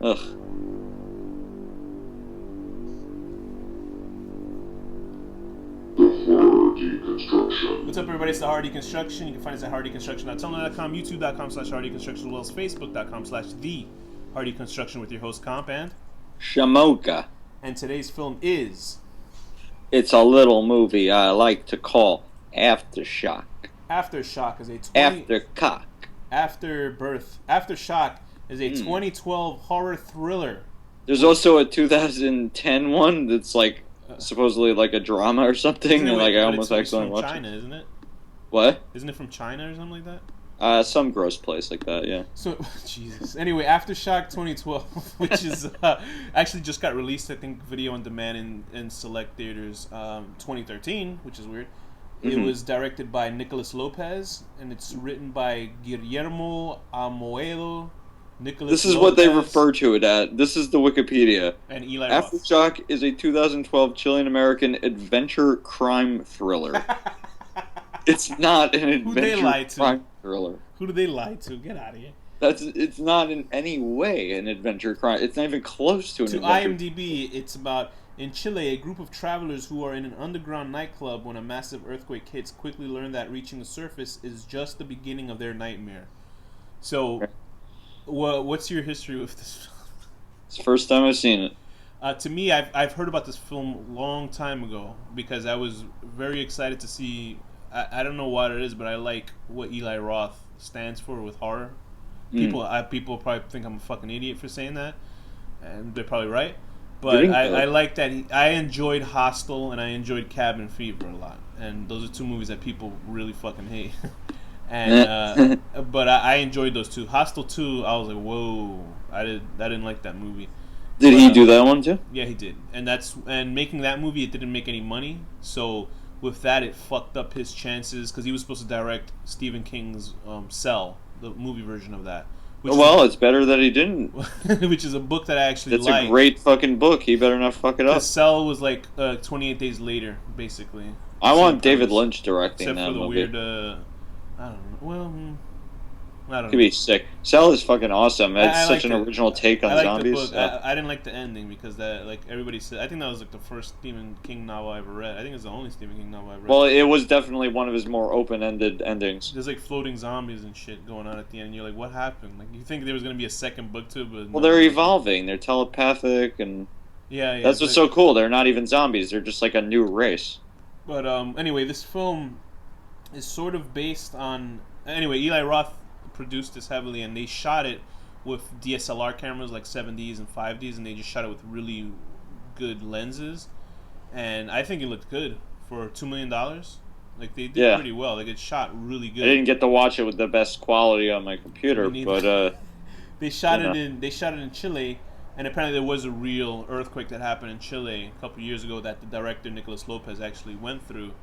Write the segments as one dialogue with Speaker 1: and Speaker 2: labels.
Speaker 1: Ugh.
Speaker 2: What's up, everybody? It's the Hard Deconstruction. You can find us at harddeconstruction.tumblr.com, youtube.com/harddeconstruction, as well as facebook.com/the Hard Deconstruction with your host Comp and
Speaker 1: Shamoka.
Speaker 2: And today's film is...
Speaker 1: It's a little movie I like to call Aftershock.
Speaker 2: Aftershock is a Aftershock is a 2012 horror thriller.
Speaker 1: There's also a 2010 one that's like supposedly like a drama or something.
Speaker 2: And
Speaker 1: like I almost
Speaker 2: it's
Speaker 1: accidentally
Speaker 2: from
Speaker 1: watched
Speaker 2: China, isn't it?
Speaker 1: What?
Speaker 2: Isn't it from China or something like that?
Speaker 1: Some gross place like that, yeah.
Speaker 2: So, Jesus. Anyway, Aftershock 2012, which is actually just got released, I think, video on demand in select theaters 2013, which is weird. It was directed by Nicholas Lopez, and it's written by Guillermo Amoedo.
Speaker 1: This is what they refer to it at. This is the Wikipedia.
Speaker 2: And Eli Roth.
Speaker 1: Aftershock is a 2012 Chilean-American adventure crime thriller. It's not an adventure crime thriller.
Speaker 2: Who do they lie to? Get out of here.
Speaker 1: It's not in any way an adventure crime. It's not even close to an adventure.
Speaker 2: To IMDb, it's about, in Chile, a group of travelers who are in an underground nightclub when a massive earthquake hits quickly learn that reaching the surface is just the beginning of their nightmare. So, what's your history with this film?
Speaker 1: It's the first time I've seen it.
Speaker 2: To me, I've heard about this film a long time ago because I was very excited to see... I don't know what it is, but I like what Eli Roth stands for with horror. People probably think I'm a fucking idiot for saying that, and they're probably right. But I like that I enjoyed Hostel and I enjoyed Cabin Fever a lot, and those are two movies that people really fucking hate. And but I enjoyed those two. Hostel 2, I was like, whoa, I didn't like that movie.
Speaker 1: Did he do that one too?
Speaker 2: Yeah, he did. And making that movie, it didn't make any money, so. With that, it fucked up his chances because he was supposed to direct Stephen King's Cell, the movie version of that.
Speaker 1: It's better that he didn't.
Speaker 2: Which is a book that I actually like.
Speaker 1: It's a great fucking book. He better not fuck it up.
Speaker 2: Cell was like 28 Days Later, basically.
Speaker 1: I want David Lynch directing that
Speaker 2: movie. Except for the
Speaker 1: movie.
Speaker 2: Weird, I don't know. Well, I don't know.
Speaker 1: Could be sick. Cell is fucking awesome. It's such an original take on zombies.
Speaker 2: The book. I didn't like the ending because that, like everybody said, I think that was like the first Stephen King novel I ever read. I think it's the only Stephen King novel I ever read.
Speaker 1: Well, it was definitely one of his more open-ended endings.
Speaker 2: There's like floating zombies and shit going on at the end. And you're like, what happened? Like you think there was gonna be a second book to it, but
Speaker 1: well, they're evolving. They're telepathic and
Speaker 2: yeah.
Speaker 1: That's what's so cool. They're not even zombies. They're just like a new race.
Speaker 2: But anyway, this film is sort of based on Eli Roth produced this heavily, and they shot it with DSLR cameras like 7Ds and 5Ds, and they just shot it with really good lenses, and I think it looked good for $2 million. Like they did pretty well. Like it shot really good.
Speaker 1: I didn't get to watch it with the best quality on my computer, but
Speaker 2: they shot it in Chile, and apparently there was a real earthquake that happened in Chile a couple years ago that the director Nicholas Lopez actually went through.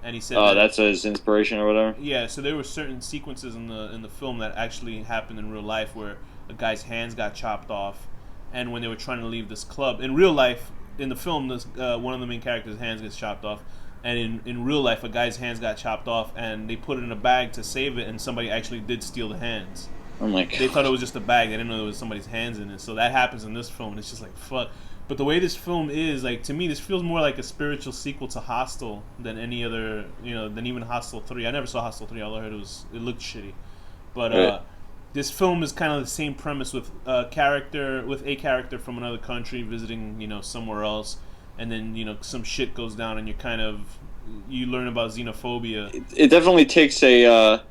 Speaker 2: And he said
Speaker 1: that's his inspiration or whatever?
Speaker 2: Yeah, so there were certain sequences in the film that actually happened in real life where a guy's hands got chopped off, and when they were trying to leave this club. In real life, in the film, one of the main characters' hands gets chopped off, and in real life, a guy's hands got chopped off, and they put it in a bag to save it, and somebody actually did steal the hands.
Speaker 1: Oh my God.
Speaker 2: They thought it was just a bag. They didn't know there was somebody's hands in it. So that happens in this film, and it's just like, fuck. But the way this film is, like, to me, this feels more like a spiritual sequel to Hostel than any other, than even Hostel 3. I never saw Hostel 3. All I heard it looked shitty. But this film is kind of the same premise with a character from another country visiting, somewhere else, and then, some shit goes down, and you learn about xenophobia.
Speaker 1: It definitely takes a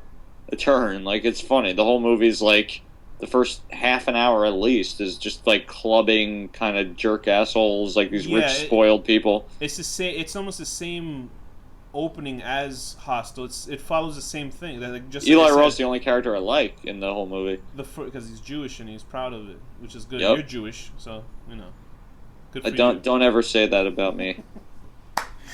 Speaker 1: turn. Like, it's funny. The whole movie's like, the first half an hour at least is just like clubbing kind of jerk assholes, like these rich spoiled people.
Speaker 2: It's the same. It's almost the same opening as Hostel. It follows the same thing. Like just
Speaker 1: Eli Roth's the only character I like in the whole movie.
Speaker 2: Because he's Jewish and he's proud of it, which is good.
Speaker 1: Yep.
Speaker 2: You're Jewish, so good for
Speaker 1: you. Don't ever say that about me.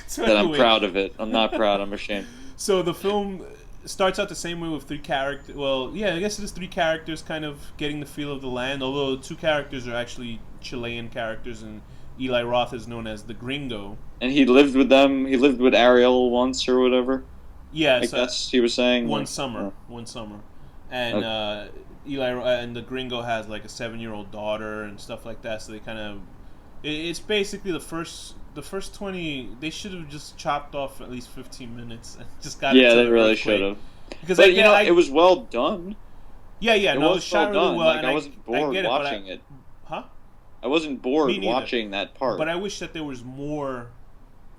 Speaker 2: So
Speaker 1: that anyway. I'm proud of it. I'm not proud. I'm ashamed.
Speaker 2: So the film starts out the same way with three characters. Well, yeah, I guess it is three characters kind of getting the feel of the land, although two characters are actually Chilean characters, and Eli Roth is known as the Gringo.
Speaker 1: And he lived with them. He lived with Ariel once or whatever.
Speaker 2: Yeah,
Speaker 1: I guess he was saying
Speaker 2: one summer, and Eli and the Gringo has like a 7-year-old daughter and stuff like that. So they kind of, it's basically the first 20. They should have just chopped off at least 15 minutes and just got.
Speaker 1: Yeah, they really should have. Because but it was well done.
Speaker 2: Yeah, it was shot
Speaker 1: well
Speaker 2: really well.
Speaker 1: Like, I wasn't bored watching it.
Speaker 2: Huh?
Speaker 1: I wasn't bored watching that part.
Speaker 2: But I wish that there was more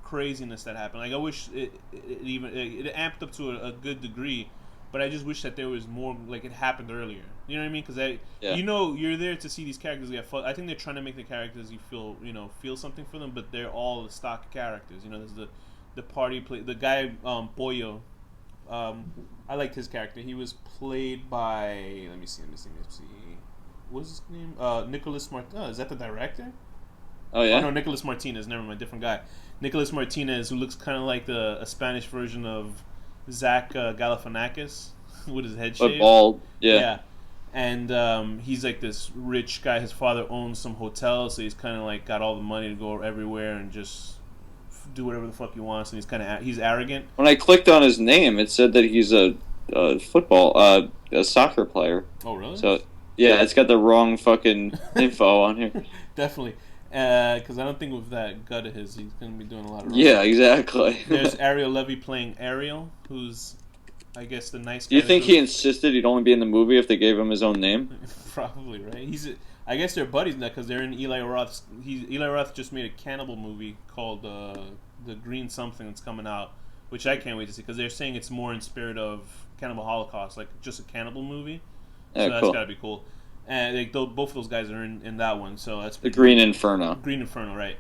Speaker 2: craziness that happened. Like I wish it amped up to a good degree, but I just wish that there was more. Like it happened earlier. You know what I mean? Because you're there to see these characters get fun. I think they're trying to make the characters you feel something for them, but they're all stock characters. There's the party play the guy Boyo. I liked his character. He was played by let me see. What's his name? Nicholas Martinez. Is that the director?
Speaker 1: Oh yeah.
Speaker 2: Oh no, Nicholas Martinez. Never mind, different guy. Nicholas Martinez, who looks kind of like a Spanish version of Zach Galifianakis with his head shaved.
Speaker 1: Bald. Yeah.
Speaker 2: And he's like this rich guy. His father owns some hotel, so he's kind of like got all the money to go everywhere and just do whatever the fuck he wants. And he's arrogant.
Speaker 1: When I clicked on his name, it said that he's a soccer player.
Speaker 2: Oh really?
Speaker 1: So yeah, it's got the wrong fucking info on here.
Speaker 2: Definitely. Because I don't think with that gut of his, he's going to be doing a lot of roles.
Speaker 1: Yeah, exactly.
Speaker 2: There's Ariel Levy playing Ariel, who's, I guess, the nice guy.
Speaker 1: Do you think he insisted he'd only be in the movie if they gave him his own name?
Speaker 2: Probably, right? I guess they're buddies now because they're in Eli Roth's. Eli Roth just made a cannibal movie called The Green Something that's coming out, which I can't wait to see because they're saying it's more in spirit of Cannibal Holocaust, like just a cannibal movie. So that's got to be cool. And both of those guys are in that one, so that's
Speaker 1: the Green Inferno.
Speaker 2: Green Inferno, right?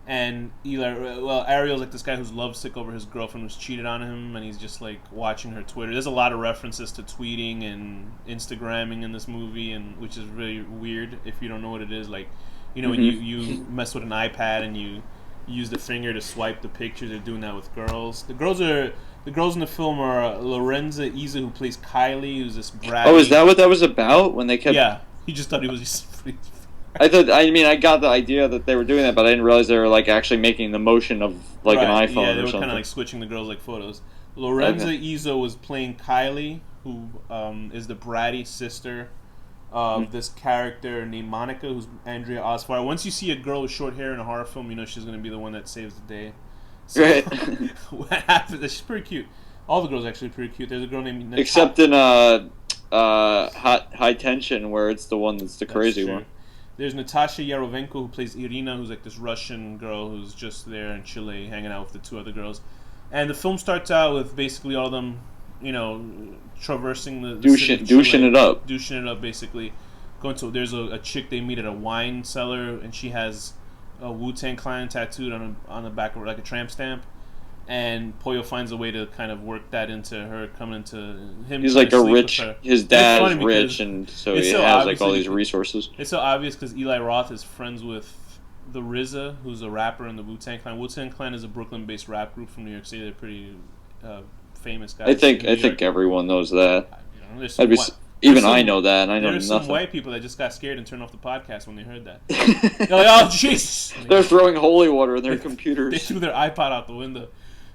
Speaker 2: And Ariel's like this guy who's lovesick over his girlfriend who's cheated on him, and he's just like watching her Twitter. There's a lot of references to tweeting and Instagramming in this movie, and which is really weird if you don't know what it is. Like, when you mess with an iPad and you use the finger to swipe the pictures, they're doing that with girls. The girls in the film are Lorenza Isa, who plays Kylie, who's this bratty.
Speaker 1: Oh, is that what that was about? When they kept
Speaker 2: he just thought he was just.
Speaker 1: I got the idea that they were doing that, but I didn't realize they were like actually making the motion of like an iPhone or something. Yeah,
Speaker 2: they were kind of like switching the girls like photos. Lorenza Izzo was playing Kylie, who is the bratty sister of this character named Monica, who's Andrea Osfar. Once you see a girl with short hair in a horror film, you know she's going to be the one that saves the day. So,
Speaker 1: right.
Speaker 2: What happens? She's pretty cute. All the girls are actually pretty cute. There's a girl named
Speaker 1: except in High Tension, where it's the one that's the crazy one.
Speaker 2: There's Natasha Yarovenko, who plays Irina, who's like this Russian girl who's just there in Chile hanging out with the two other girls. And the film starts out with basically all of them, traversing the
Speaker 1: douching it up.
Speaker 2: Douching it up, basically. There's a chick they meet at a wine cellar, and she has a Wu-Tang Clan tattooed on the back of her, like a tramp stamp. And Pollo finds a way to kind of work that into her coming into him.
Speaker 1: He's like a rich. His dad's rich, and so he has like all these resources.
Speaker 2: It's so obvious because Eli Roth is friends with the RZA, who's a rapper in the Wu-Tang Clan. Wu-Tang Clan is a Brooklyn-based rap group from New York City. They're pretty famous guys.
Speaker 1: I think everyone knows that. I know that, and I know
Speaker 2: there's
Speaker 1: nothing.
Speaker 2: Some white people that just got scared and turned off the podcast when they heard that. They're like, "Oh Jesus!"
Speaker 1: They're throwing holy water in their computers.
Speaker 2: They threw their iPod out the window.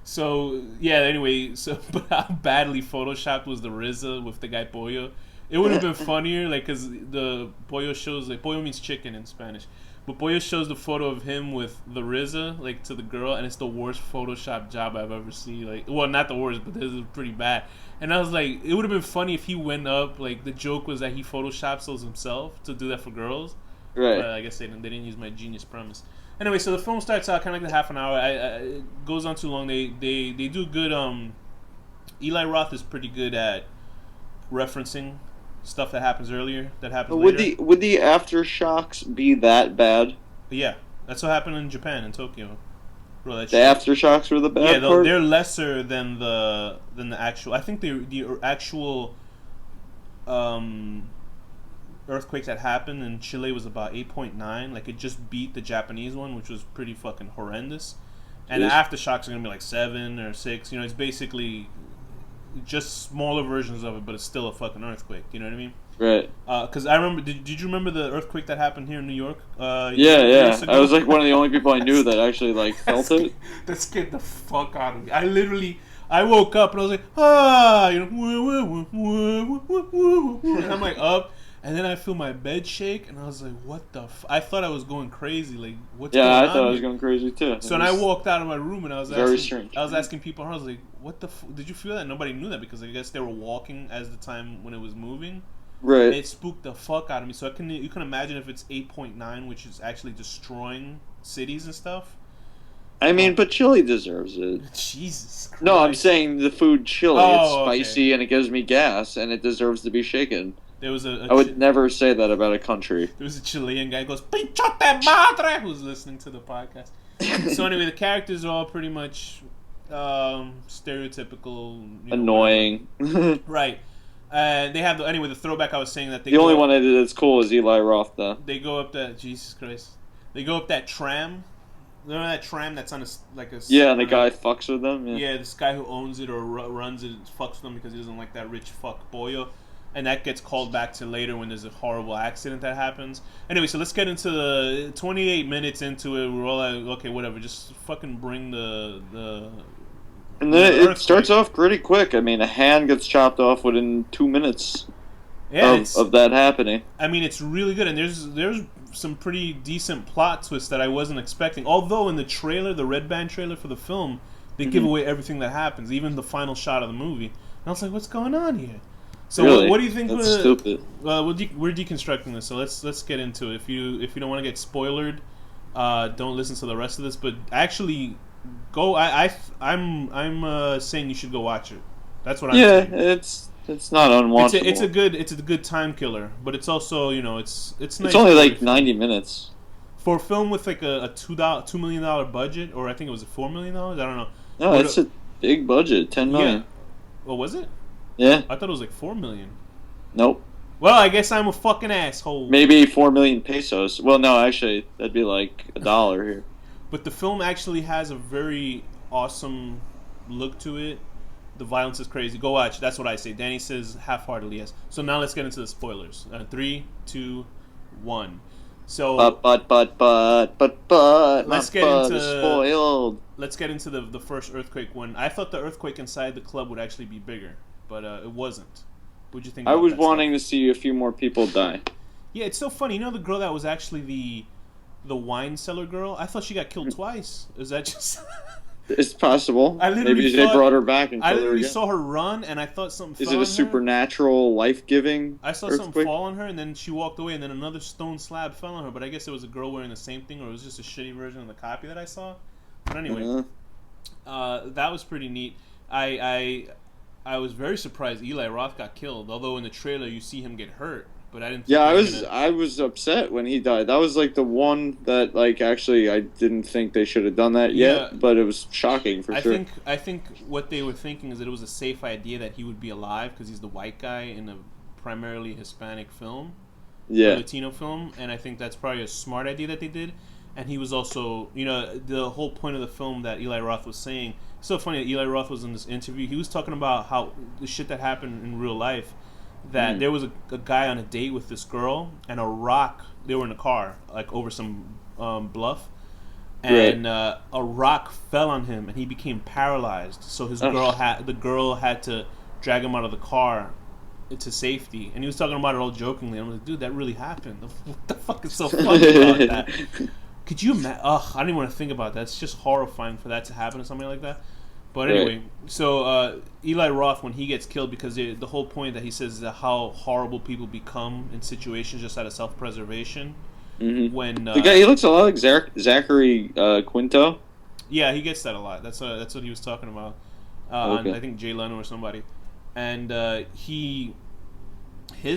Speaker 2: So anyway, but how badly photoshopped was the RZA with the guy Pollo? It would have been funnier, like, because the Pollo shows, like, Pollo means chicken in Spanish, but Pollo shows the photo of him with the RZA, like, to the girl, and it's the worst Photoshop job I've ever seen. Like, well, not the worst, but this is pretty bad. And I was like, it would have been funny if he went up, like, the joke was that he photoshops those himself to do that for girls.
Speaker 1: Right.
Speaker 2: But I guess they didn't use my genius premise. Anyway, so the film starts out kind of like a half an hour. It goes on too long. They do good. Eli Roth is pretty good at referencing stuff that happens earlier. That happens later.
Speaker 1: Would the aftershocks be that bad?
Speaker 2: Yeah, that's what happened in Japan, in Tokyo. Bro,
Speaker 1: the aftershocks were the bad part?
Speaker 2: They're lesser than the actual. I think the actual earthquake that happened in Chile was about 8.9. Like, it just beat the Japanese one, which was pretty fucking horrendous. And the aftershocks are gonna be like 7 or 6. It's basically just smaller versions of it, but it's still a fucking earthquake. You know what I mean?
Speaker 1: Right.
Speaker 2: Because I remember. Did you remember the earthquake that happened here in New York?
Speaker 1: Yeah. I was like one of the only people I knew that actually felt it.
Speaker 2: That scared the fuck out of me. I woke up and I was like, and I'm like up. And then I feel my bed shake, and I was like, "What the?" I thought I was going crazy. Like, what's
Speaker 1: Yeah,
Speaker 2: going
Speaker 1: I
Speaker 2: on
Speaker 1: thought I was
Speaker 2: here?
Speaker 1: going crazy too.
Speaker 2: So then I walked out of my room, and I was
Speaker 1: very
Speaker 2: asking,
Speaker 1: strange.
Speaker 2: I was asking people, and I was like, "What the? Did you feel that?" Nobody knew that because I guess they were walking as the time when it was moving.
Speaker 1: Right.
Speaker 2: It spooked the fuck out of me. So you can imagine if it's 8.9, which is actually destroying cities and stuff.
Speaker 1: I mean, but chili deserves it.
Speaker 2: Jesus Christ.
Speaker 1: No, I'm saying the food chili. It's
Speaker 2: Oh,
Speaker 1: spicy
Speaker 2: okay.
Speaker 1: and it gives me gas, and it deserves to be shaken.
Speaker 2: There was
Speaker 1: I would never say that about a country.
Speaker 2: There was a Chilean guy who goes, "Pinchote madre," who's listening to the podcast. So anyway, the characters are all pretty much stereotypical.
Speaker 1: Annoying.
Speaker 2: Right. They have the throwback I was saying that they
Speaker 1: The only one I did that's cool is Eli Roth, though.
Speaker 2: They go up that Jesus Christ. They go up that tram. Remember that tram that's on a
Speaker 1: Yeah, and the guy fucks with them.
Speaker 2: Yeah, this guy who owns it or runs it fucks with them because he doesn't like that rich fuck boyo. And that gets called back to later when there's a horrible accident that happens. Anyway, so let's get into the 28 minutes into it. We're all like, okay, whatever. Just fucking bring the
Speaker 1: and then it starts off pretty quick. I mean, a hand gets chopped off within 2 minutes of that happening.
Speaker 2: I mean, it's really good. And there's some pretty decent plot twists that I wasn't expecting. Although in the trailer, the Red Band trailer for the film, they give away everything that happens, even the final shot of the movie. And I was like, what's going on here? So
Speaker 1: really?
Speaker 2: What do you think?
Speaker 1: That's stupid.
Speaker 2: We're deconstructing this, so let's get into it. If you don't want to get spoiled, don't listen to the rest of this. But actually, go. I'm saying you should go watch it. That's what I'm saying.
Speaker 1: Yeah, it's not unwatchable.
Speaker 2: It's a good time killer, but it's also it's nice.
Speaker 1: It's only like 90 minutes
Speaker 2: for a film with like a $2 million budget, or I think it was $4 million. I don't know.
Speaker 1: No, it's a big budget, $10 million.
Speaker 2: Yeah. Well, was it?
Speaker 1: Yeah.
Speaker 2: I thought it was like $4 million.
Speaker 1: Nope.
Speaker 2: Well, I guess I'm a fucking asshole.
Speaker 1: Maybe 4 million pesos. Well, no, actually, that'd be like $1 here.
Speaker 2: But the film actually has a very awesome look to it. The violence is crazy. Go watch. That's what I say. Danny says half-heartedly yes. So now let's get into the spoilers. 3, 2, 1. So.
Speaker 1: But.
Speaker 2: Let's get into
Speaker 1: spoiled.
Speaker 2: Let's get into the first earthquake one. I thought the earthquake inside the club would actually be bigger, but it wasn't. What'd you think?
Speaker 1: I was wanting to see a few more people die.
Speaker 2: Yeah, it's so funny. You know the girl that was actually the wine cellar girl? I thought she got killed twice. Is that just?
Speaker 1: It's possible. Maybe they brought her back and
Speaker 2: I
Speaker 1: killed her
Speaker 2: literally
Speaker 1: again.
Speaker 2: saw her run, and I thought something.
Speaker 1: Is it a supernatural, life-giving?
Speaker 2: I saw
Speaker 1: earthquake?
Speaker 2: something fall on her, and then she walked away, and then another stone slab fell on her. But I guess it was a girl wearing the same thing, or it was just a shitty version of the copy that I saw. But anyway, that was pretty neat. I was very surprised Eli Roth got killed. Although in the trailer you see him get hurt, but I didn't. Think
Speaker 1: I was upset when he died. That was like the one that actually I didn't think they should have done that yet, but it was shocking for sure.
Speaker 2: I think what they were thinking is that it was a safe idea that he would be alive because he's the white guy in a primarily Hispanic film, Latino film, and I think that's probably a smart idea that they did. And he was also, the whole point of the film that Eli Roth was saying. It's so funny that Eli Roth was in this interview. He was talking about how the shit that happened in real life. That there was a guy on a date with this girl, and a rock. They were in a car, like over some bluff, and a rock fell on him, and he became paralyzed. So the girl had to drag him out of the car to safety. And he was talking about it all jokingly. I'm like, dude, that really happened. What the fuck is so funny about that? Could you imagine? Ugh, I don't even want to think about that. It's just horrifying for that to happen to somebody like that. But anyway, so Eli Roth, when he gets killed, because the whole point that he says is how horrible people become in situations just out of self-preservation. Mm-hmm. When
Speaker 1: the guy, he looks a lot like Zachary Quinto.
Speaker 2: Yeah, he gets that a lot. That's what he was talking about. On, I think Jay Leno or somebody, and his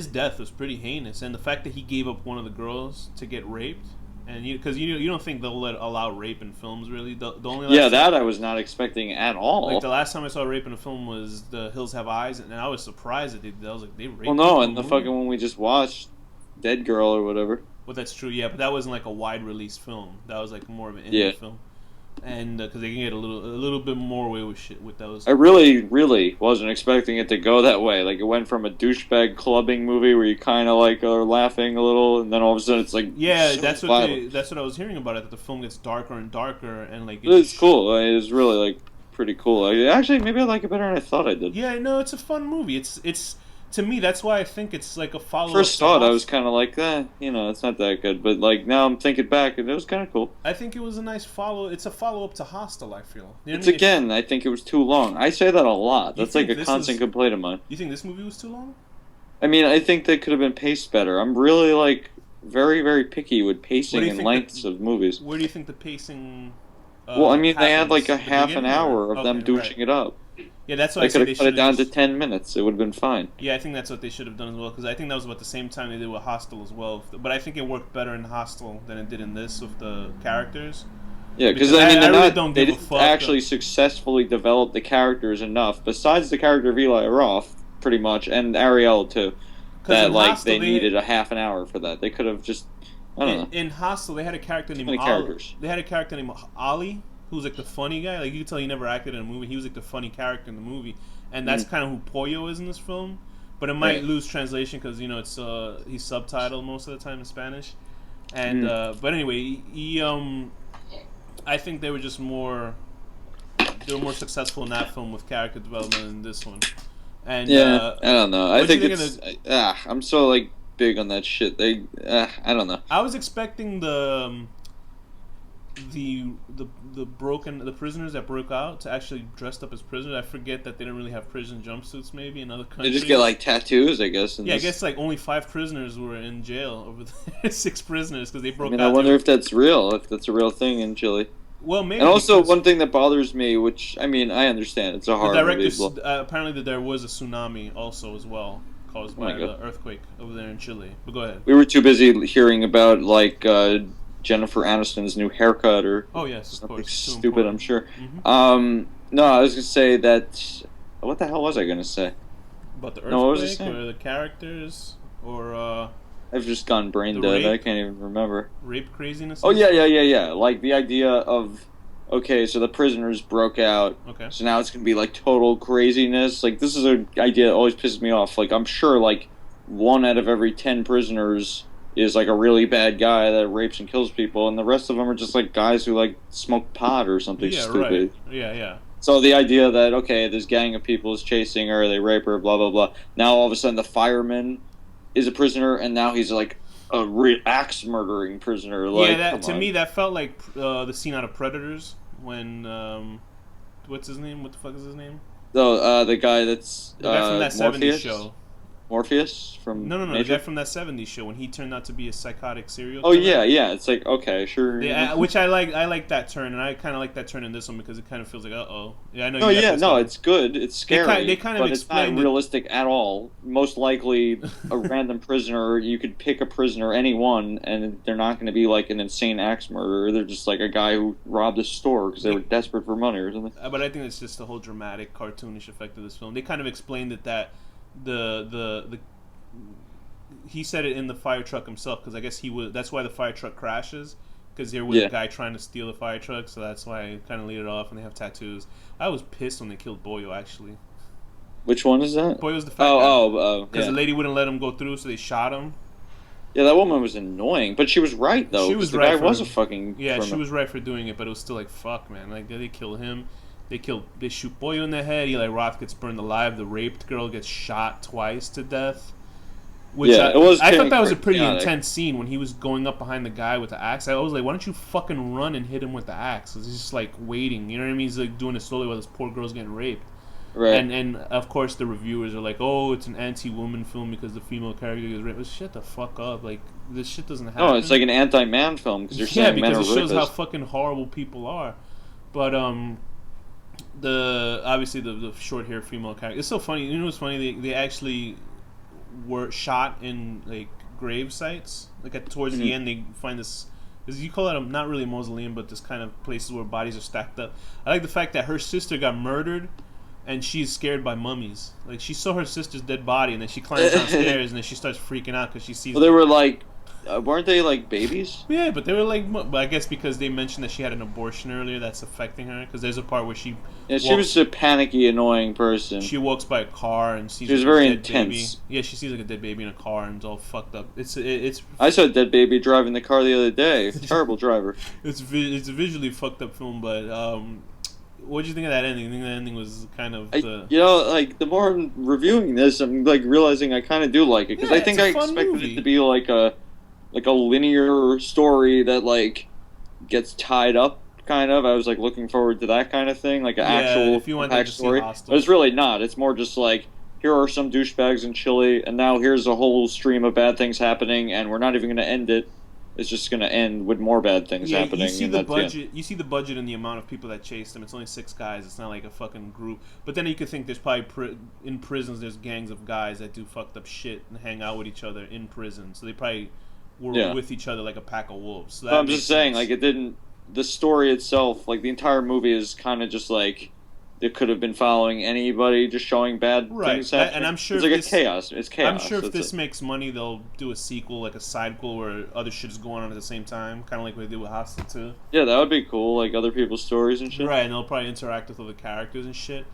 Speaker 2: death was pretty heinous, and the fact that he gave up one of the girls to get raped. And because you don't think they'll allow rape in films, really? The only
Speaker 1: that I was not expecting at all.
Speaker 2: Like the last time I saw rape in a film was The Hills Have Eyes, and I was surprised that I was like, they raped.
Speaker 1: Well, no, and the fucking one we just watched, Dead Girl or whatever.
Speaker 2: Well, that's true, yeah, but that wasn't like a wide release film. That was like more of an indie film. And because they can get a little bit more away with shit with those.
Speaker 1: I really, really wasn't expecting it to go that way. Like, it went from a douchebag clubbing movie where you kind of are laughing a little, and then all of a sudden it's like
Speaker 2: that's what I was hearing about it. That the film gets darker and darker, and
Speaker 1: it's cool. It's really pretty cool. Actually, maybe I like it better than I thought I did.
Speaker 2: Yeah, no, it's a fun movie. It's to me, that's why I think it's like a follow-up.
Speaker 1: First
Speaker 2: to
Speaker 1: saw it, I
Speaker 2: Hostel.
Speaker 1: was kind of like, it's not that good. But like now, I'm thinking back, and it was kind of cool.
Speaker 2: I think it was a nice follow. It's a follow-up to Hostel. I feel. You know
Speaker 1: It's
Speaker 2: what I mean?
Speaker 1: again, I think it was too long. I say that a lot.
Speaker 2: You
Speaker 1: That's like
Speaker 2: think
Speaker 1: a
Speaker 2: this
Speaker 1: constant
Speaker 2: is-
Speaker 1: complaint of mine.
Speaker 2: You think this movie was too long?
Speaker 1: I mean, I think they could have been paced better. I'm really like very, very picky with
Speaker 2: What do
Speaker 1: pacing
Speaker 2: you
Speaker 1: and
Speaker 2: think
Speaker 1: lengths of movies.
Speaker 2: Where do you think the pacing?
Speaker 1: Well, I mean, they had
Speaker 2: happens?
Speaker 1: like a
Speaker 2: The
Speaker 1: half an
Speaker 2: beginning,
Speaker 1: hour
Speaker 2: or-
Speaker 1: of them
Speaker 2: okay,
Speaker 1: douching
Speaker 2: right.
Speaker 1: it up.
Speaker 2: Yeah, that's why
Speaker 1: They
Speaker 2: I say
Speaker 1: could
Speaker 2: they
Speaker 1: have cut it
Speaker 2: should
Speaker 1: down
Speaker 2: have
Speaker 1: to
Speaker 2: just.
Speaker 1: 10 minutes. It would have been fine.
Speaker 2: Yeah, I think that's what they should have done as well, because I think that was about the same time they did with Hostel as well. But I think it worked better in Hostel than it did in this with the characters.
Speaker 1: Yeah, because
Speaker 2: Because
Speaker 1: I mean,
Speaker 2: I
Speaker 1: they're
Speaker 2: really
Speaker 1: not,
Speaker 2: don't
Speaker 1: they
Speaker 2: give a
Speaker 1: didn't
Speaker 2: fuck.
Speaker 1: actually successfully develop the characters enough, besides the character of Eli Roth, pretty much, and Ariel too,
Speaker 2: 'Cause
Speaker 1: that
Speaker 2: in
Speaker 1: like
Speaker 2: Hostel,
Speaker 1: they needed a half an hour for that. They could have just, I don't know.
Speaker 2: In Hostel, they had a character named
Speaker 1: many characters.
Speaker 2: They had a character named Ali, who was like the funny guy. Like you could tell he never acted in a movie. He was like the funny character in the movie, and that's kind of who Pollo is in this film. But it might
Speaker 1: Right.
Speaker 2: lose translation because it's he's subtitled most of the time in Spanish. And but anyway, I think they were just more. They were more successful in that film with character development than this one. And
Speaker 1: Yeah, I don't know. I
Speaker 2: what'd you
Speaker 1: think
Speaker 2: think
Speaker 1: it's
Speaker 2: of
Speaker 1: I'm so like big on that shit. I don't know.
Speaker 2: I was expecting the prisoners that broke out to actually dressed up as prisoners. I forget that they didn't really have prison jumpsuits maybe in other
Speaker 1: They
Speaker 2: countries.
Speaker 1: just get like tattoos, I guess.
Speaker 2: I guess like only 5 prisoners were in jail over there. 6 prisoners because they
Speaker 1: I
Speaker 2: broke
Speaker 1: mean,
Speaker 2: out.
Speaker 1: I wonder if that's real. If that's a real thing in Chile.
Speaker 2: Well, maybe.
Speaker 1: And also,
Speaker 2: because
Speaker 1: one thing that bothers me, which I mean, I understand, it's a
Speaker 2: the
Speaker 1: horror
Speaker 2: director
Speaker 1: movie.
Speaker 2: apparently that there was a tsunami also as well caused
Speaker 1: Oh my
Speaker 2: by
Speaker 1: God.
Speaker 2: the earthquake over there in Chile. But go ahead.
Speaker 1: We were too busy hearing about like Jennifer Aniston's new haircut or
Speaker 2: Oh yes, of
Speaker 1: something
Speaker 2: course. Too
Speaker 1: stupid. I'm
Speaker 2: important.
Speaker 1: sure.
Speaker 2: Mhm.
Speaker 1: No, I was gonna say that. What the hell was I gonna say?
Speaker 2: About the
Speaker 1: No, what was I
Speaker 2: earthquake
Speaker 1: saying?
Speaker 2: or the characters or
Speaker 1: I've just gone brain
Speaker 2: The
Speaker 1: dead. I
Speaker 2: rape?
Speaker 1: can't even remember.
Speaker 2: rape craziness.
Speaker 1: Oh yeah. Like the idea of, okay, so the prisoners broke out.
Speaker 2: Okay.
Speaker 1: So now it's gonna be like total craziness. Like this is an idea that always pisses me off. Like I'm sure like 1 out of every 10 prisoners is like a really bad guy that rapes and kills people, and the rest of them are just like guys who like smoke pot or something
Speaker 2: Yeah,
Speaker 1: stupid.
Speaker 2: right. Yeah.
Speaker 1: So the idea that, okay, this gang of people is chasing her, they rape her, blah blah blah. Now all of a sudden the fireman is a prisoner, and now he's like a axe murdering prisoner. Like,
Speaker 2: Yeah,
Speaker 1: come
Speaker 2: to
Speaker 1: on.
Speaker 2: me that felt like the scene out of Predators when what's his name? What the fuck is his name?
Speaker 1: The guy that's
Speaker 2: The guy from that
Speaker 1: Morpheus?
Speaker 2: 70s show.
Speaker 1: Morpheus from
Speaker 2: No, the
Speaker 1: Major?
Speaker 2: guy from that 70s show when he turned out to be a psychotic serial
Speaker 1: Oh
Speaker 2: killer.
Speaker 1: yeah. It's like, okay, sure.
Speaker 2: Yeah, which I like that turn, and I kind of like that turn in this one because it kind of feels like, uh-oh. Yeah, I know.
Speaker 1: No,
Speaker 2: you got
Speaker 1: yeah,
Speaker 2: pissed
Speaker 1: no,
Speaker 2: off.
Speaker 1: it's good. It's scary,
Speaker 2: they kind of
Speaker 1: but it's not
Speaker 2: explained it.
Speaker 1: realistic at all. Most likely, a random prisoner, you could pick a prisoner, anyone, and they're not going to be like an insane axe murderer. They're just like a guy who robbed a store because they were desperate for money or something.
Speaker 2: But I think it's just the whole dramatic, cartoonish effect of this film. They kind of explained it that the he said it in the fire truck himself because I guess he was. That's why the fire truck crashes because there was
Speaker 1: Yeah.
Speaker 2: a guy trying to steal the fire truck. So that's why I kind of lead it off, and they have tattoos. I was pissed when they killed Boyo actually.
Speaker 1: Which one is that?
Speaker 2: Boyo's the fat guy.
Speaker 1: Oh,
Speaker 2: Because
Speaker 1: yeah.
Speaker 2: the lady wouldn't let him go through, so they shot him.
Speaker 1: Yeah, that woman was annoying, but she was right though.
Speaker 2: She
Speaker 1: 'cause
Speaker 2: was
Speaker 1: the
Speaker 2: right
Speaker 1: guy
Speaker 2: for
Speaker 1: was
Speaker 2: him.
Speaker 1: a fucking.
Speaker 2: Yeah, she
Speaker 1: criminal.
Speaker 2: was right for doing it, but it was still like, fuck, man. Like, they kill him. They shoot Boyo in the head. Eli Roth gets burned alive. The raped girl gets shot twice to death. Which
Speaker 1: Yeah, it was
Speaker 2: I thought
Speaker 1: kinda
Speaker 2: that was a pretty
Speaker 1: chaotic.
Speaker 2: intense scene when he was going up behind the guy with the axe. I was like, why don't you fucking run and hit him with the axe? He's just like waiting. You know what I mean? He's like doing it slowly while this poor girl's getting raped.
Speaker 1: Right.
Speaker 2: And of course the reviewers are like, oh, it's an anti-woman film because the female character gets raped. But shut the fuck up. Like, this shit doesn't happen.
Speaker 1: No, it's like an anti-man film because you're saying men are
Speaker 2: because it shows how
Speaker 1: rapists.
Speaker 2: fucking horrible people are. But obviously the short hair female character. It's so funny. You know what's funny? They actually were shot in like grave sites. Like towards the end, they find this. You call it not really a mausoleum, but this kind of places where bodies are stacked up. I like the fact that her sister got murdered, and she's scared by mummies. Like she saw her sister's dead body, and then she climbs downstairs, and then she starts freaking out because she sees.
Speaker 1: Well, they were like, weren't they like babies?
Speaker 2: Yeah, but they were like, but I guess because they mentioned that she had an abortion earlier, that's affecting her. Because there's a part where she,
Speaker 1: Yeah, she was a panicky, annoying person.
Speaker 2: she walks by a car and sees.
Speaker 1: She was
Speaker 2: like,
Speaker 1: very
Speaker 2: a dead baby.
Speaker 1: intense.
Speaker 2: Yeah, she sees like a dead baby in a car and it's all fucked up. It's
Speaker 1: I saw a dead baby driving the car the other day. Terrible driver.
Speaker 2: it's a visually fucked up film, but What did you think of that ending? I think that ending was kind of the...
Speaker 1: like the more I'm reviewing this, I'm like realizing I kind of do like it because I think I expected it to be like a linear story that like gets tied up. Kind of, I was like looking forward to that kind of thing, like an actual
Speaker 2: if you want
Speaker 1: backstory. But it's really not. It's more just like, here are some douchebags in Chile, and now here's a whole stream of bad things happening, and we're not even going to end it. It's just going to end with more bad things happening.
Speaker 2: You see the budget. You see the budget and the amount of people that chase them. It's only 6 guys. It's not like a fucking group. But then you could think there's probably in prisons there's gangs of guys that do fucked up shit and hang out with each other in prison. So they probably were with each other like a pack of wolves. So
Speaker 1: I'm just saying, like, it didn't. The story itself, like the entire movie, is kind of just like it could have been following anybody, just showing bad things happening.
Speaker 2: And I'm sure
Speaker 1: it's like a chaos. It's chaos.
Speaker 2: I'm sure if this makes money, they'll do a sequel, like a sidequel, where other shit is going on at the same time, kind of like what they did with Hostel 2.
Speaker 1: Yeah, that would be cool, like other people's stories and shit.
Speaker 2: Right, and they'll probably interact with other characters and shit.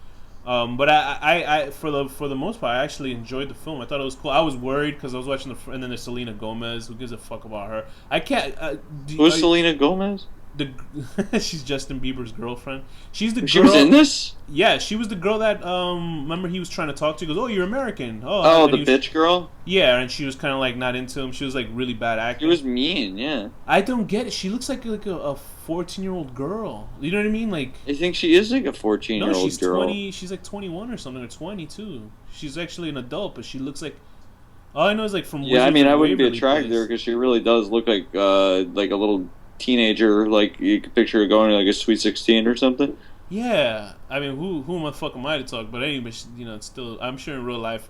Speaker 2: But I for the most part, I actually enjoyed the film. I thought it was cool. I was worried because I was watching and then there's Selena Gomez. Who gives a fuck about her? I can't.
Speaker 1: Who's Selena Gomez?
Speaker 2: She's Justin Bieber's girlfriend. She's the girl.
Speaker 1: She was in this?
Speaker 2: Yeah, she was the girl that remember he was trying to talk to. He goes, "Oh, you're American."
Speaker 1: The bitch girl.
Speaker 2: Yeah, and she was kind of like not into him. She was like really bad acting.
Speaker 1: She was mean. Yeah.
Speaker 2: I don't get it. She looks like a 14-year-old girl. You know what I mean? Like
Speaker 1: I think she is like a 14-year-old girl.
Speaker 2: No, she's 20. She's like 21 or something, or 22. She's actually an adult, but she looks like. All I know is like from.
Speaker 1: Yeah, I mean, I wouldn't be attracted to her because she really does look like a little teenager, like you could picture her going to like a Sweet 16 or something.
Speaker 2: Yeah, I mean, who am I fucking am I to talk? But anyway, it's still. I'm sure in real life,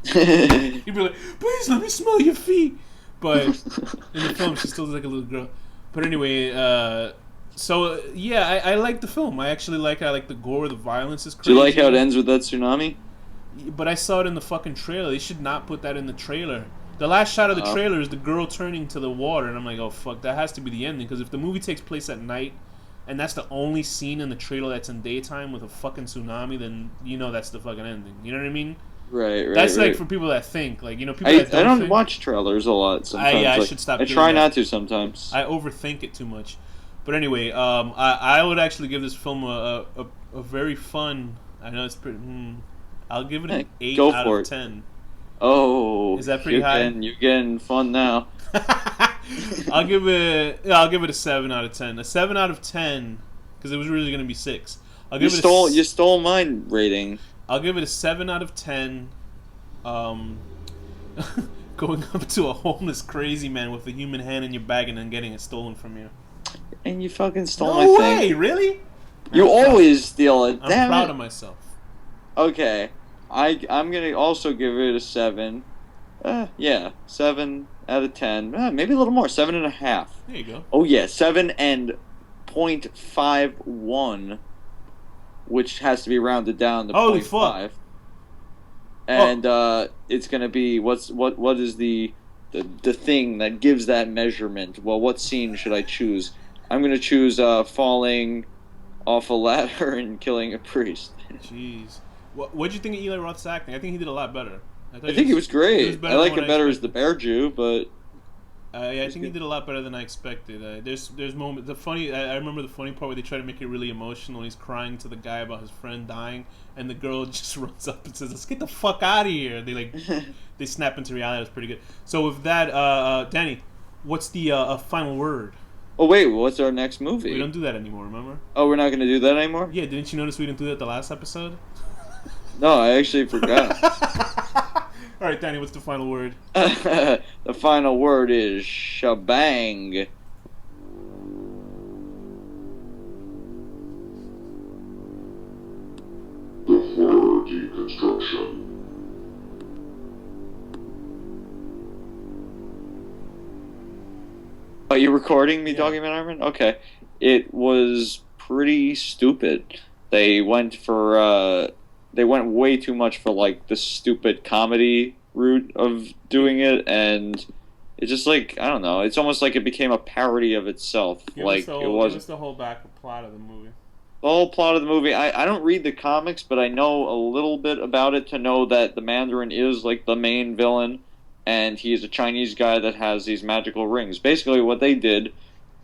Speaker 2: you'd be like, "Please let me smell your feet." But in the film, she still looks like a little girl. But anyway, so yeah, I like the film. I actually like. I like the gore, the violence is crazy.
Speaker 1: Do you like how it ends with that tsunami?
Speaker 2: But I saw it in the fucking trailer. They should not put that in the trailer. The last shot of the trailer is the girl turning to the water, and I'm like, oh fuck, that has to be the ending. Because if the movie takes place at night, and that's the only scene in the trailer that's in daytime with a fucking tsunami, then you know that's the fucking ending. You know what I mean?
Speaker 1: Right.
Speaker 2: That's like for people that think, like people that don't.
Speaker 1: I don't watch trailers a lot. Sometimes
Speaker 2: I should stop.
Speaker 1: I try not to sometimes.
Speaker 2: I overthink it too much. But anyway, I would actually give this film a very fun. I know it's pretty. I'll give it an 8 out of 10.
Speaker 1: Oh,
Speaker 2: is that pretty high?
Speaker 1: You're getting fun now.
Speaker 2: I'll give it a 7 out of 10. A 7 out of 10 because it was really going to be 6.
Speaker 1: You stole my rating.
Speaker 2: I'll give it a 7 out of 10. Going up to a homeless crazy man with a human hand in your bag and then getting it stolen from you.
Speaker 1: And you fucking stole my
Speaker 2: thing. No
Speaker 1: way,
Speaker 2: really?
Speaker 1: You always steal it.
Speaker 2: I'm proud of myself.
Speaker 1: Okay. I'm gonna also give it a 7. 7 out of 10. Maybe a little more. 7.5.
Speaker 2: There you go.
Speaker 1: Oh yeah, 7 and 0.51, which has to be rounded down to 0.5. And it's gonna be what is the thing that gives that measurement? Well, what scene should I choose? I'm gonna choose falling off a ladder and killing a priest.
Speaker 2: Jeez. What did you think of Eli Roth's acting? I think he did a lot better.
Speaker 1: I think he was great. I like him better as the Bear Jew, but
Speaker 2: I think he did a lot better than I expected. There's moments. I remember the funny part where they try to make it really emotional. He's crying to the guy about his friend dying, and the girl just runs up and says, "Let's get the fuck out of here." They snap into reality. It's pretty good. So with that, Danny, what's the final word?
Speaker 1: Oh wait, what's our next movie?
Speaker 2: We don't do that anymore. Remember?
Speaker 1: Oh, we're not going to do that anymore?
Speaker 2: Yeah. Didn't you notice we didn't do that the last episode?
Speaker 1: No, I actually forgot.
Speaker 2: All right, Danny, what's the final word?
Speaker 1: The final word is shebang.
Speaker 3: The horror deconstruction.
Speaker 1: Are you recording me talking about Iron Man? Okay. It was pretty stupid. They went way too much for like the stupid comedy route of doing it, and it's just like, I don't know, it's almost like it became a parody of itself. Give us
Speaker 2: the whole back plot of the movie.
Speaker 1: The whole plot of the movie, I don't read the comics, but I know a little bit about it to know that the Mandarin is like the main villain, and he is a Chinese guy that has these magical rings. Basically what they did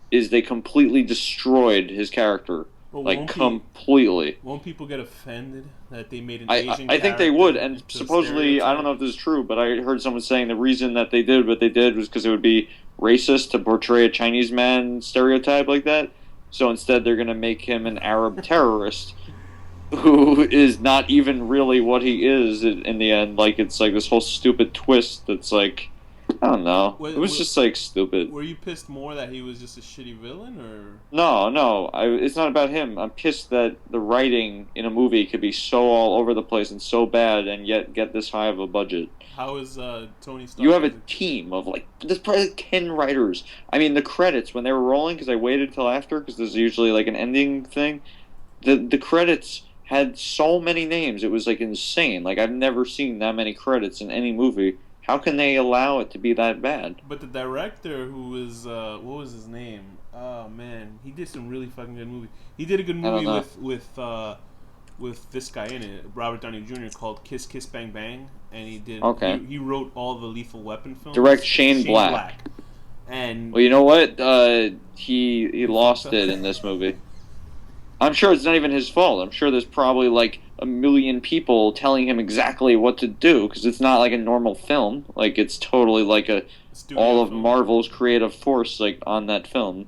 Speaker 1: is they completely destroyed his character.
Speaker 2: Well,
Speaker 1: like completely.
Speaker 2: Won't people get offended that they made an
Speaker 1: I
Speaker 2: Asian
Speaker 1: I think they would, and
Speaker 2: into a
Speaker 1: supposedly I don't
Speaker 2: stereotype?
Speaker 1: know if this is true, but I heard someone saying the reason that they did what they did was because it would be racist to portray a Chinese man stereotype like that. So instead, they're gonna make him an Arab terrorist who is not even really what he is in the end. Like it's like this whole stupid twist that's like I don't know. It was just like stupid.
Speaker 2: Were you pissed more that he was just a shitty villain, or
Speaker 1: No. It's not about him. I'm pissed that the writing in a movie could be so all over the place and so bad, and yet get this high of a budget.
Speaker 2: how is Tony Stark?
Speaker 1: You have a team of like there's probably like 10 writers. I mean, the credits when they were rolling, because I waited till after, because there's usually like an ending thing. The credits had so many names. It was like insane. Like I've never seen that many credits in any movie. How can they allow it to be that bad?
Speaker 2: But the director, who was what was his name? Oh man, he did some really fucking good movie. He did a good movie with this guy in it, Robert Downey Jr. called Kiss Kiss Bang Bang, and he did.
Speaker 1: Okay.
Speaker 2: He wrote all the Lethal Weapon films.
Speaker 1: Direct Shane Black.
Speaker 2: And
Speaker 1: well, you know what? He lost it in this movie. I'm sure it's not even his fault. I'm sure there's probably like a million people telling him exactly what to do because it's not like a normal film. Like it's totally like all of Marvel's creative force like on that film.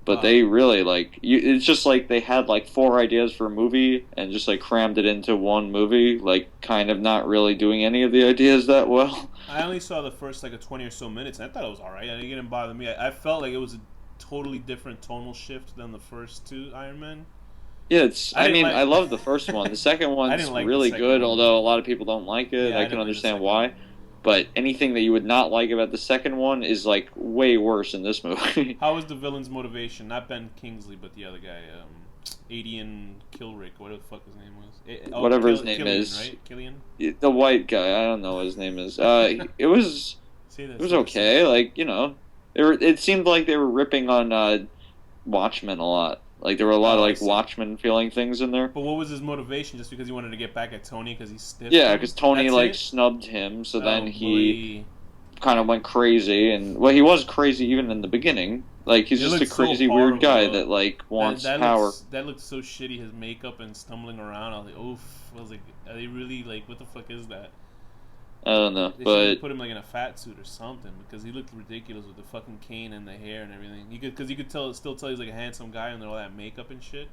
Speaker 1: But they really like it's just like they had like 4 ideas for a movie and just like crammed it into one movie, like kind of not really doing any of the ideas that well.
Speaker 2: I only saw the first like a 20 or so minutes, and I thought it was alright. It didn't bother me. I felt like it was a totally different tonal shift than the first 2 Iron Man.
Speaker 1: Yeah, I love the first one. The second one's really good, although a lot of people don't like it. I can understand why. But anything that you would not like about the second one is like way worse in this movie.
Speaker 2: How was the villain's motivation? Not Ben Kingsley, but the other guy, Adian Kilrick, whatever the fuck his name was.
Speaker 1: Whatever his name
Speaker 2: Killian,
Speaker 1: is,
Speaker 2: right? Killian?
Speaker 1: The white guy. I don't know what his name is. It was okay. Like it seemed like they were ripping on Watchmen a lot. Like there were a lot of like Watchmen feeling things in there.
Speaker 2: But what was his motivation? Just because he wanted to get back at Tony because he's stiff?
Speaker 1: Yeah, because Tony snubbed him, so then he kind of went crazy, and well, he was crazy even in the beginning. Like he's just a crazy weird guy that like wants power.
Speaker 2: That looked so shitty. His makeup and stumbling around. I was like, oof. I was like, are they really like? What the fuck is that?
Speaker 1: I don't know,
Speaker 2: they should put him like in a fat suit or something because he looked ridiculous with the fucking cane and the hair and everything. You could still tell he's like a handsome guy under all that makeup and shit.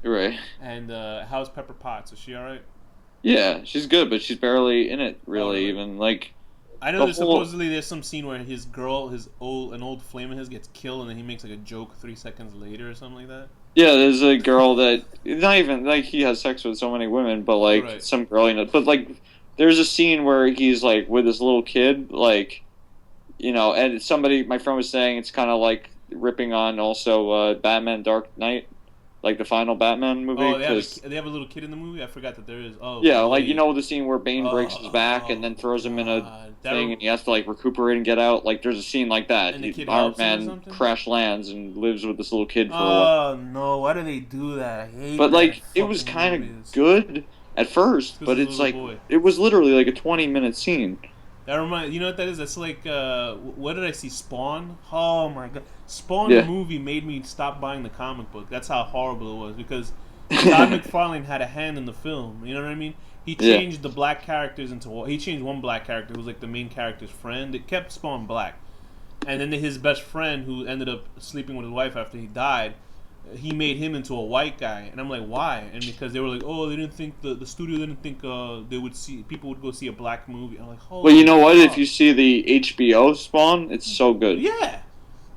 Speaker 1: Right.
Speaker 2: And how's Pepper Potts? Is she all right?
Speaker 1: Yeah, she's good, but she's barely in it really. Even like.
Speaker 2: I know supposedly there's some scene where his girl, an old flame of his, gets killed and then he makes like a joke 3 seconds later or something like that.
Speaker 1: Yeah, there's a girl that not even like he has sex with so many women, but like some girl, but like. There's a scene where he's like with this little kid, like, and my friend was saying it's kind of like ripping on also Batman Dark Knight, like the final Batman movie.
Speaker 2: Oh, they have a little kid in the movie? I forgot that there is. Oh,
Speaker 1: yeah, like the scene where Bane breaks his back and then throws him in a thing and he has to like recuperate and get out. Like there's a scene like that. And Iron Man crash lands and lives with this little kid for a while.
Speaker 2: Oh no, why do they do that? I hate
Speaker 1: but like it was kind of good at first, but it's like it was literally like a 20-minute scene.
Speaker 2: That reminds you know what that is? That's like what did I see? Spawn? Oh my god, Spawn the movie made me stop buying the comic book. That's how horrible it was because Todd McFarlane had a hand in the film. You know what I mean? He changed the black characters he changed one black character who was like the main character's friend. It kept Spawn black, and then his best friend who ended up sleeping with his wife after he died. He made him into a white guy, and I'm like, why? And because they were like, oh, they didn't think the studio didn't think people would go see a black movie. I'm like, holy.
Speaker 1: Well, you know what? If you see the HBO Spawn, it's so good.
Speaker 2: Yeah,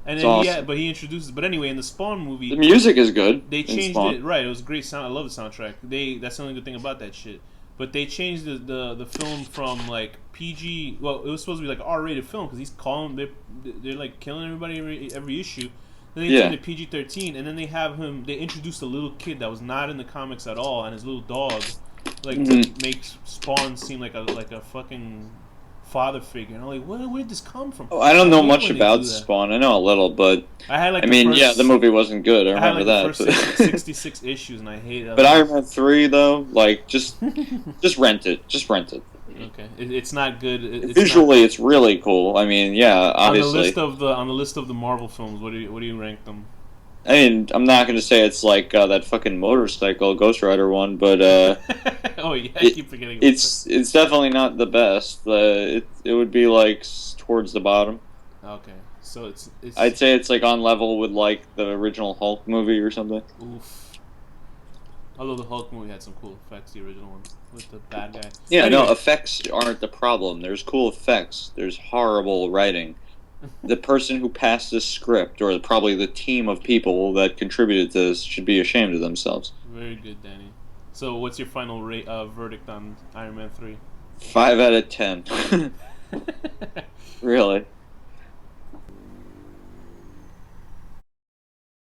Speaker 2: and then but he introduces. But anyway, in the Spawn movie,
Speaker 1: the music is good.
Speaker 2: They changed it right. It was a great sound. I love the soundtrack. That's the only good thing about that shit. But they changed the film from like PG. Well, it was supposed to be like R-rated film because they're like killing everybody every issue. Then they turned to PG-13, and then they have him. They introduced a little kid that was not in the comics at all, and his little dog, like to make Spawn seem like a fucking father figure. And I'm like, where did this come from?
Speaker 1: Oh, I don't know much about Spawn. I know a little, but
Speaker 2: I had like
Speaker 1: the movie wasn't good. I remember that.
Speaker 2: The first 66 issues, and I hate it.
Speaker 1: But Iron Man 3 though, like just rent it. Just rent it.
Speaker 2: Okay, it's not good.
Speaker 1: Visually, it's really cool. I mean, yeah, obviously.
Speaker 2: On the list of the Marvel films, what do you rank them?
Speaker 1: I mean, I'm not going to say it's like that fucking motorcycle Ghost Rider one, but
Speaker 2: Oh yeah, I keep forgetting.
Speaker 1: it's definitely not the best. It would be like towards the bottom.
Speaker 2: Okay, so it's.
Speaker 1: I'd say it's like on level with like the original Hulk movie or something.
Speaker 2: Oof. Although the Hulk movie had some cool effects, the original one with the bad guy.
Speaker 1: Yeah,
Speaker 2: Anyway.
Speaker 1: no, effects aren't the problem. There's cool effects. There's horrible writing. The person who passed this script, or probably the team of people that contributed to this, should be ashamed of themselves.
Speaker 2: Very good, Danny. So, what's your final verdict on Iron Man 3?
Speaker 1: 5 out of 10. Really.